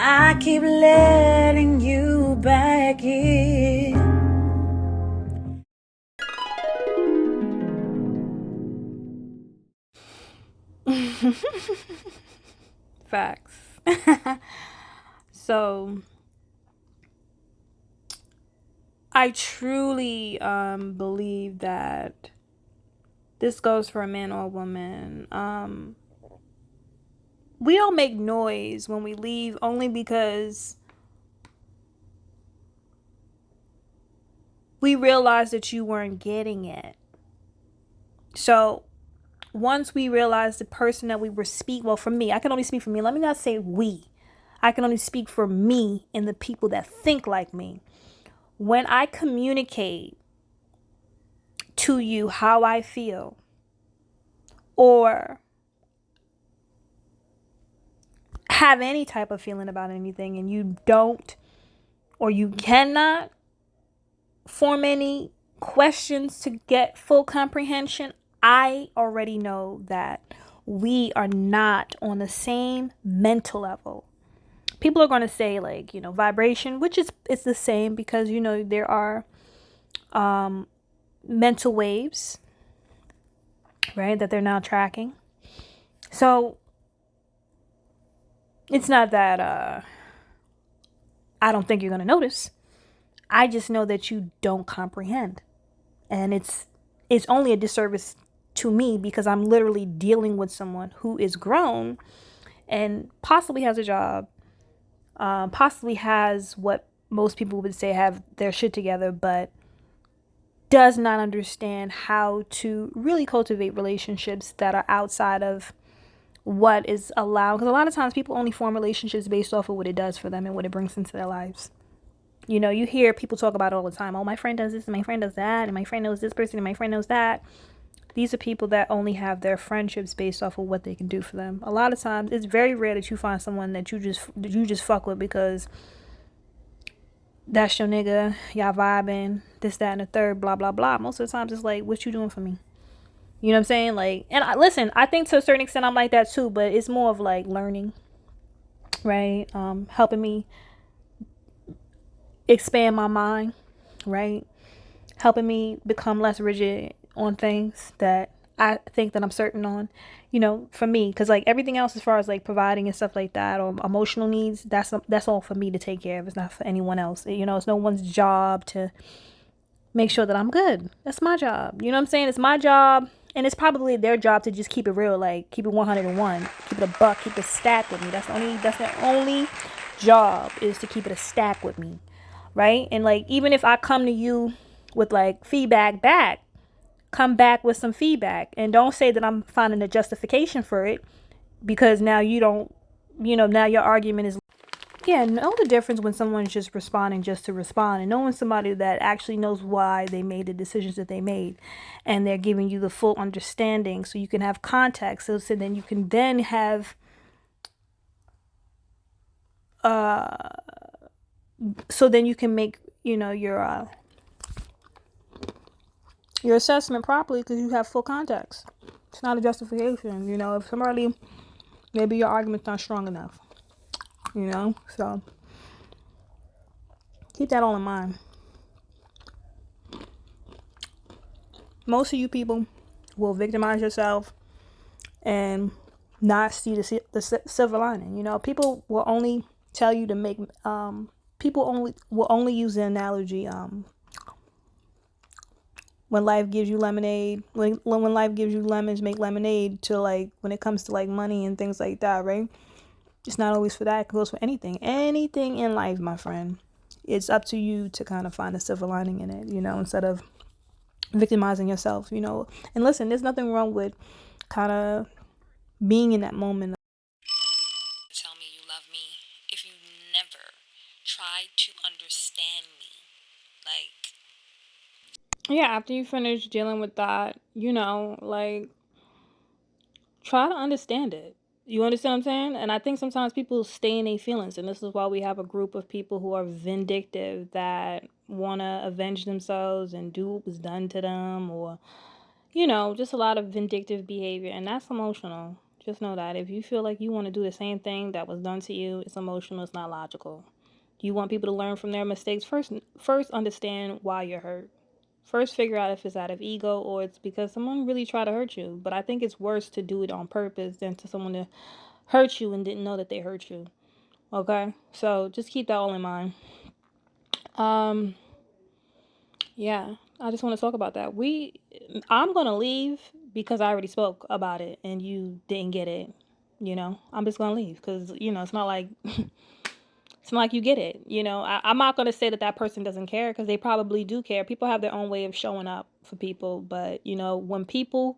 I keep letting you back in. Facts. So I truly believe that this goes for a man or a woman. We don't make noise when we leave only because we realized that you weren't getting it. So once we realized the person that we were well, for me, I can only speak for me. Let me not say we. I can only speak for me and the people that think like me. When I communicate to you how I feel, or have any type of feeling about anything, and you don't, or you cannot form any questions to get full comprehension, I already know that we are not on the same mental level. People are going to say, like, vibration, which is it's the same, because there are mental waves, right, that they're now tracking. So it's not that I don't think you're going to notice. I just know that you don't comprehend. And it's only a disservice to me, because I'm literally dealing with someone who is grown and possibly has a job, possibly has what most people would say have their shit together, but does not understand how to really cultivate relationships that are outside of what is allowed. Because a lot of times people only form relationships based off of what it does for them and what it brings into their lives. You hear people talk about it all the time. Oh, my friend does this and my friend does that, and my friend knows this person and my friend knows that. These are people that only have their friendships based off of what they can do for them. A lot of times, it's very rare that you find someone that you just fuck with because that's your nigga, y'all vibing, this, that, and the third, blah, blah, blah. Most of the times, it's like, what you doing for me? You know what I'm saying? Like, and listen, I think to a certain extent I'm like that too, but it's more of like learning, right? Helping me expand my mind, right? Helping me become less rigid on things that I think that I'm certain on, for me. Because like everything else as far as like providing and stuff like that, or emotional needs, that's all for me to take care of. It's not for anyone else. It's no one's job to make sure that I'm good. That's my job. You know what I'm saying? It's my job. And it's probably their job to just keep it real, like keep it 101, keep it a buck, keep it a stack with me. That's the only job, is to keep it a stack with me, right? And like, even if I come to you with like feedback back, come back with some feedback, and don't say that I'm finding a justification for it, because now you don't, now your argument is, know the difference when someone's just responding just to respond, and knowing somebody that actually knows why they made the decisions that they made, and they're giving you the full understanding so you can have context, so then you can then have so then you can make your assessment properly, because you have full context. It's not a justification. If somebody, maybe your argument's not strong enough, so keep that all in mind. Most of you people will victimize yourself and not see the silver lining. People will only tell you to make people will only use the analogy, when life gives you lemonade, when life gives you lemons, make lemonade, to like when it comes to like money and things like that, right? It's not always for that. It goes for anything in life, my friend. It's up to you to kind of find a silver lining in it, instead of victimizing yourself, And listen, there's nothing wrong with kind of being in that moment. Tell me you love me if you never tried to understand me. Like, Yeah, after you finish dealing with that, like, try to understand it. You understand what I'm saying? And I think sometimes people stay in their feelings, and this is why we have a group of people who are vindictive, that want to avenge themselves and do what was done to them, or just a lot of vindictive behavior, and that's emotional. Just know that if you feel like you want to do the same thing that was done to you, it's emotional, it's not logical. You want people to learn from their mistakes. First understand why you're hurt. First figure out if it's out of ego or it's because someone really tried to hurt you. But I think it's worse to do it on purpose than to someone to hurt you and didn't know that they hurt you. Okay? So just keep that all in mind. Um yeah, I just want to talk about that. I'm going to leave because I already spoke about it and you didn't get it. I'm just going to leave cuz it's not like it's not like you get it. I'm not going to say that that person doesn't care because they probably do care. People have their own way of showing up for people, but when people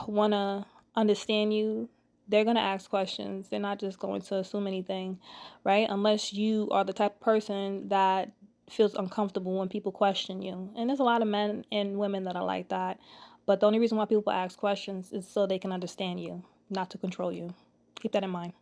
want to understand you, they're going to ask questions. They're not just going to assume anything, right? Unless you are the type of person that feels uncomfortable when people question you. And there's a lot of men and women that are like that. But the only reason why people ask questions is so they can understand you, not to control you. Keep that in mind.